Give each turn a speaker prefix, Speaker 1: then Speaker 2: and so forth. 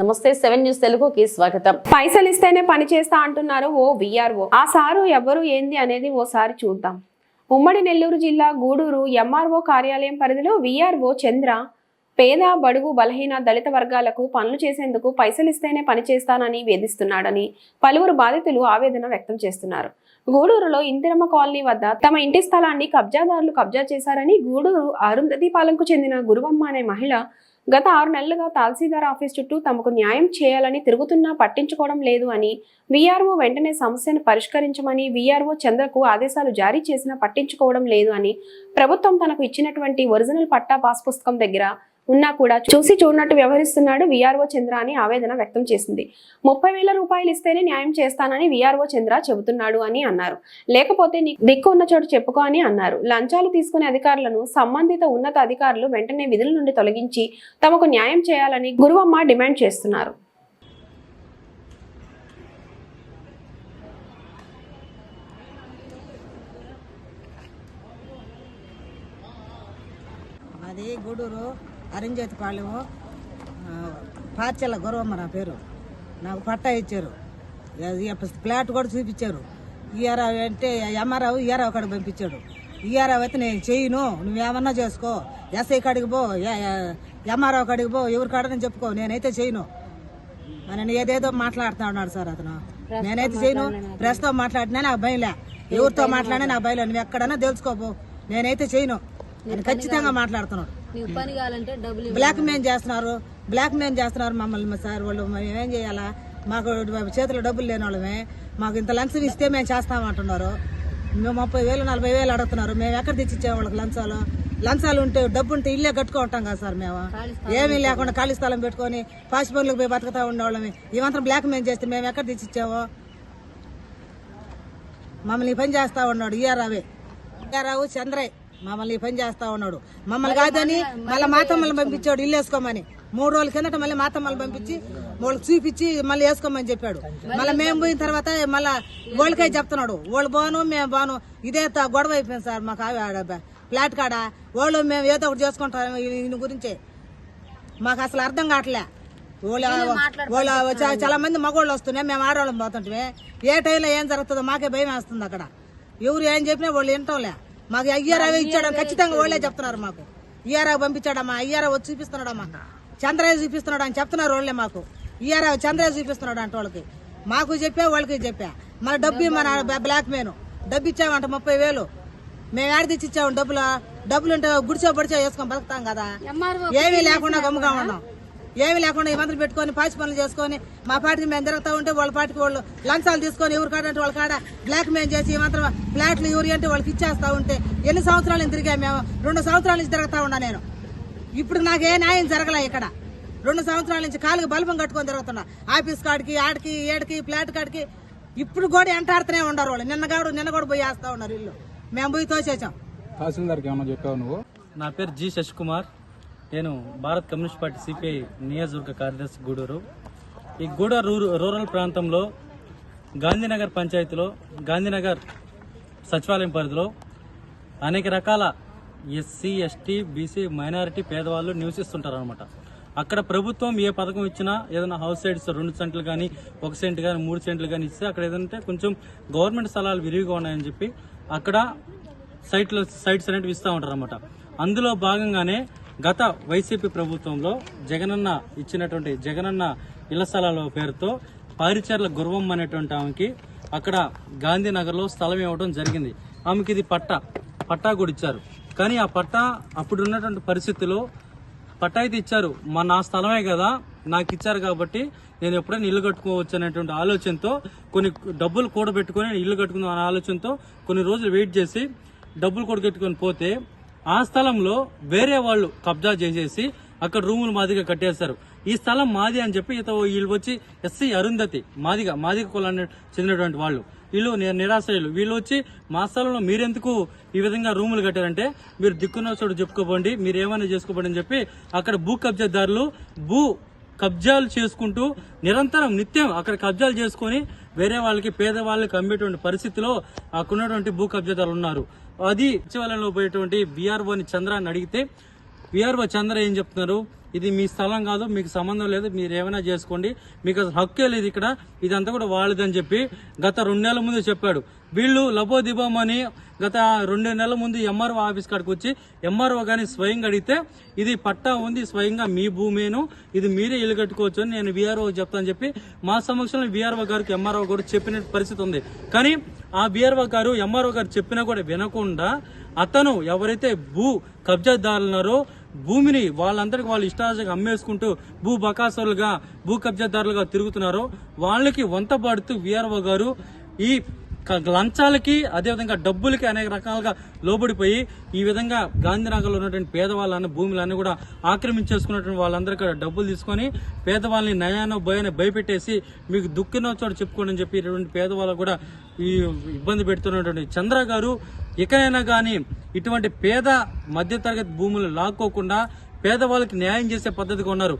Speaker 1: నమస్తే 7 న్యూస్ తెలుగుకి స్వాగతం.
Speaker 2: పైసలు ఇస్తేనే పని చేస్తా అంటున్నారు ఓ విఆర్ఓ. ఆ సారు ఎవరు ఏంది అనేది ఓసారి చూద్దాం. ఉమ్మడి నెల్లూరు జిల్లా గూడూరు ఎంఆర్ఓ కార్యాలయం పరిధిలో విఆర్ఓ చంద్ర పేద బడుగు బలహీన దళిత వర్గాలకు పనులు చేసేందుకు పైసలు ఇస్తేనే పని చేస్తానని వేధిస్తున్నాడని పలువురు బాధితులు ఆవేదన వ్యక్తం చేస్తున్నారు. గూడూరులో ఇందిరమ్మ కాలనీ వద్ద తమ ఇంటి స్థలాన్ని కబ్జాదారులు కబ్జా చేశారని గూడూరు అరుంధతిపాలెంకు చెందిన గురువమ్మ అనే మహిళ గత 6 నెలలుగా తహసీల్దార్ ఆఫీస్ చుట్టూ తమకు న్యాయం చేయాలని తిరుగుతున్నా పట్టించుకోవడం లేదు అని, వీఆర్ఓ వెంటనే సమస్యను పరిష్కరించమని వీఆర్ఓ చంద్రకు ఆదేశాలు జారీ చేసినా పట్టించుకోవడం లేదు అని, ప్రభుత్వం తనకు ఇచ్చినటువంటి ఒరిజినల్ పట్టా పాస్ పుస్తకం దగ్గర ఉన్నా కూడా చూసి చూడనట్టు వ్యవహరిస్తున్నాడు వీఆర్ఓ చంద్ర అని ఆవేదన వ్యక్తం చేసింది. 30,000 రూపాయలు ఇస్తేనే న్యాయం చేస్తానని వీఆర్ఓ చంద్ర చెబుతున్నాడు అని అన్నారు. లేకపోతే దిక్కు ఉన్న చోటు చెప్పుకో అని అన్నారు. లంచాలు తీసుకునే అధికారులను సంబంధిత ఉన్నత అధికారులు వెంటనే విధుల నుండి తొలగించి తమకు న్యాయం చేయాలని గురువమ్మ డిమాండ్ చేస్తున్నారు.
Speaker 3: అది గూడూరు అరుంధతిపాలెము పార్చెల్ల గురవమ్మ నా పేరు. నాకు పట్టా ఇచ్చారు, ప్లాట్ కూడా చూపించారు. ఈఆర్ఓ అంటే ఎంఆర్ఓ ఈఆర్ఓ కాడికి పంపించాడు. ఈఆర్ఓ అయితే నేను చేయను, నువ్వేమన్నా చేసుకో, ఎస్ఐ కాడికి పో, ఎంఆర్ఓ కాడికి పో, ఎవరి కాడని చెప్పుకో, నేనైతే చేయను అని ఏదేదో మాట్లాడుతూ ఉన్నాడు సార్ అతను. నేనైతే చేయను, ప్రెస్తో మాట్లాడినా నాకు భయంలే, ఎవరితో మాట్లాడినా నాకు భయంలే, నువ్వు ఎక్కడన్నా తెలుసుకోపో, నేనైతే చేయను అని ఖచ్చితంగా మాట్లాడుతున్నాడు. బ్లాక్ మెయిల్ చేస్తున్నారు మమ్మల్ని సార్. వాళ్ళు మేము ఏం చేయాలా, మాకు చేతిలో డబ్బులు లేని వాళ్ళమే, మాకు ఇంత లంచం ఇస్తే మేము చేస్తామంటున్నారు. మేము 30,000 40,000 అడుగుతున్నారు. మేము ఎక్కడ తెచ్చిచ్చే వాళ్ళకి లంచాలు ఉంటే డబ్బు ఉంటే ఇల్లే కట్టుకుంటాం కదా సార్. మేము ఏమీ లేకుండా ఖాళీ స్థలం పెట్టుకొని పాసి పనులకు పోయి బతుకుతా ఉండేవాళ్ళమే. ఈ మాత్రం బ్లాక్ మెయిల్ చేస్తే మేము ఎక్కడ తెచ్చిచ్చామో. మమ్మల్ని ఈ పని చేస్తా ఉన్నాడు ఈఆర్ఆవు చంద్రయ్య, మమ్మల్ని పని చేస్తా ఉన్నాడు. మమ్మల్ని కాదని మళ్ళీ మాతమ్మల్ని పంపించాడు ఇల్లు వేసుకోమని. 3 రోజుల కిందట మళ్ళీ మాతమ్మల్ని పంపించి వాళ్ళకి చూపించి మళ్ళీ వేసుకోమని చెప్పాడు. మళ్ళీ మేము పోయిన తర్వాత మళ్ళీ వాళ్ళకై చెప్తున్నాడు, వాళ్ళు బాను మేము బాను. ఇదే గొడవ అయిపోయింది సార్ మాకు ఫ్లాట్ కాడ. వాళ్ళు మేము ఏదో ఒకటి చేసుకుంటాం ఈయన గురించే. మాకు అసలు అర్థం కావట్లే. వాళ్ళు చాలా మంది మగవాళ్ళు వస్తున్నాయి, మేము ఆడవాళ్ళం పోతుంటే ఏ టైంలో ఏం జరుగుతుందో మాకే భయం వేస్తుంది. అక్కడ ఎవరు ఏం చెప్పినా వాళ్ళు వింటాంలే. మాకు అయ్యారావే ఇచ్చాడని ఖచ్చితంగా వాళ్ళే చెప్తున్నారు. మాకు ఈఆర్ఆ పంపించాడమ్మా, ఈఆర్ఆ వచ్చి చూపిస్తున్నాడమ్మా, చంద్రయ్య చూపిస్తున్నాడు అని చెప్తున్నారు వాళ్ళే. మాకు ఈఆర్ఆ చంద్రయ్య చూపిస్తున్నాడు అంటే వాళ్ళకి, మాకు చెప్పా వాళ్ళకి చెప్పా. మన డబ్బు మన బ్లాక్ మెయిన్ డబ్బు ఇచ్చామంట 30,000. మేము ఏడ తెచ్చి ఇచ్చాము డబ్బులు ఉంటే గుడిచో బడిచో వేసుకొని బతుకుతాం కదా. ఏమీ లేకుండా గమ్ముగా ఉన్నాం, ఏమి లేకుండా ఈ మంత్రులు పెట్టుకొని పాచి పనులు చేసుకొని మా పార్టీకి మేము తిరుగుతూ ఉంటే వాళ్ళ పార్టీకి వాళ్ళు లంచాలు తీసుకొని ఎవరు కాడంటే వాళ్ళ కాడ బ్లాక్ మెయిల్ చేసి ఈ మాత్రం ఫ్లాట్లు ఎవరు అంటే వాళ్ళకి ఇచ్చేస్తా ఉంటే ఎన్ని సంవత్సరాల నుంచి తిరిగా మేము 2 సంవత్సరాల నుంచి తిరుగుతా ఉన్నా నేను. ఇప్పుడు నాకు ఏ న్యాయం జరగలే. ఇక్కడ 2 సంవత్సరాల నుంచి కాలుకి బల్బం కట్టుకొని తిరుగుతున్నా, ఆఫీస్ కాడికి ఆడికి ఏడికి ఫ్లాట్ కాడికి. ఇప్పుడు కూడా ఎంటాడుతూనే ఉండరు వాళ్ళు. నిన్న కూడా పోయి వేస్తా ఉన్నారు ఇల్లు. మేము పోయి తోసేసాం.
Speaker 4: తహసీల్దార్కి ఏమన్నా చెప్పావు నువ్వు?
Speaker 5: నా పేరు జి శశికుమార్, నేను భారత్ కమ్యూనిస్ట్ పార్టీ సిపిఐ నియోజకవర్గ కార్యదర్శి గూడూరు. ఈ గూడూరు రూరల్ ప్రాంతంలో గాంధీనగర్ పంచాయతీలో గాంధీనగర్ సచివాలయం పరిధిలో అనేక రకాల ఎస్సీ ఎస్టీ బీసీ మైనారిటీ పేదవాళ్ళు నివసిస్తుంటారు అనమాట. అక్కడ ప్రభుత్వం ఏ పథకం ఇచ్చినా ఏదైనా హౌస్ సైడ్స్ 2 సెంట్లు కానీ 1 సెంట్ కానీ 3 సెంట్లు కానీ ఇస్తే అక్కడ ఏదంటే కొంచెం గవర్నమెంట్ స్థలాలు విరివిగా ఉన్నాయని చెప్పి అక్కడ సైట్స్ అనేవి ఇస్తూ ఉంటారు అనమాట. అందులో భాగంగానే గత వైసీపీ ప్రభుత్వంలో జగనన్న ఇచ్చినటువంటి జగనన్న ఇళ్ల స్థలాల పేరుతో పారిచర్ల గురవమ్మ అనేటువంటి ఆమెకి అక్కడ గాంధీనగర్లో స్థలం ఇవ్వడం జరిగింది. ఆమెకి ఇది పట్టా కూడా ఇచ్చారు. కానీ ఆ పట్టా అప్పుడు ఉన్నటువంటి పరిస్థితుల్లో పట్టా అయితే ఇచ్చారు, నా స్థలమే కదా నాకు ఇచ్చారు కాబట్టి నేను ఎప్పుడైనా ఇల్లు కట్టుకోవచ్చు అనేటువంటి ఆలోచనతో కొన్ని డబ్బులు కూడబెట్టుకొని ఇల్లు కట్టుకుందాం అనే ఆలోచనతో కొన్ని రోజులు వెయిట్ చేసి డబ్బులు కూడబెట్టుకొని పోతే ఆ స్థలంలో వేరే వాళ్ళు కబ్జా చేసేసి అక్కడ రూములు మాదిగా కట్టేశారు. ఈ స్థలం మాది అని చెప్పి వీళ్ళు వచ్చి ఎస్సీ అరుంధతి మాదిగ కులానికి చెందినటువంటి వాళ్ళు, వీళ్ళు నిరాశ్రయులు. వీళ్ళు వచ్చి మా స్థలంలో మీరెందుకు ఈ విధంగా రూములు కట్టారంటే మీరు దిక్కున్న చోటు చెప్పుకోబండి, మీరు ఏమైనా చేసుకోబండి అని చెప్పి అక్కడ భూ కబ్జాదారులు కబ్జాలు చేసుకుంటూ నిత్యం అక్కడ కబ్జాలు చేసుకుని వేరే వాళ్ళకి పేదవాళ్ళకి అమ్మేటువంటి పరిస్థితిలో అక్కడున్నటువంటి భూ కబ్జాదారులు ఉన్నారు. అది సచివాలయంలో పోయేటువంటి బీఆర్ఓని చంద్రాన్ని అడిగితే విఆర్ఓ చంద్ర ఏం చెప్తున్నారు, ఇది మీ స్థలం కాదు, మీకు సంబంధం లేదు, మీరు ఏమైనా చేసుకోండి, మీకు అసలు హక్కే లేదు ఇక్కడ, ఇదంతా కూడా వాళ్ళదని చెప్పి గత 2 నెలల ముందు చెప్పాడు. వీళ్ళు లబోదిబోమని గత 2 నెలల ముందు ఎంఆర్ఓ ఆఫీస్ కాడికి వచ్చి ఎంఆర్ఓ గాని స్వయంగా అడిగితే ఇది పట్టా ఉంది, స్వయంగా మీ భూమేను, ఇది మీరే ఇల్లు కట్టుకోవచ్చు అని నేను విఆర్ఓ చెప్తానని చెప్పి మా సమక్షంలో విఆర్ఓ గారికి ఎంఆర్ఓ కూడా చెప్పిన పరిస్థితి ఉంది. కానీ ఆ విఆర్ఓ గారు ఎంఆర్ఓ గారు చెప్పినా కూడా వినకుండా అతను ఎవరైతే భూ కబ్జాదారులు ఉన్నారో భూమిని వాళ్ళందరికీ వాళ్ళు ఇష్టాలుగా అమ్మేసుకుంటూ భూ బకాసులుగా భూ కబ్జాదారులుగా తిరుగుతున్నారో వాళ్ళకి వంత పడుతూ విఆర్ఓ గారు ఈ లంచాలకి అదేవిధంగా డబ్బులకి అనేక రకాలుగా లోబడిపోయి ఈ విధంగా గాంధీనగర్లో ఉన్నటువంటి పేదవాళ్ళని భూములన్నీ కూడా ఆక్రమించేసుకున్నటువంటి వాళ్ళందరూ కూడా డబ్బులు తీసుకొని పేదవాళ్ళని నయానో భయాన్ని భయపెట్టేసి మీకు దుఃఖిన చోట చెప్పుకోండి అని చెప్పి ఇటువంటి పేదవాళ్ళు కూడా ఈ ఇబ్బంది పెడుతున్నటువంటి చంద్ర గారు ఇకనైనా కానీ ఇటువంటి పేద మధ్యతరగతి భూములు లాక్కోకుండా పేదవాళ్ళకి న్యాయం చేసే పద్ధతిగా ఉన్నారు.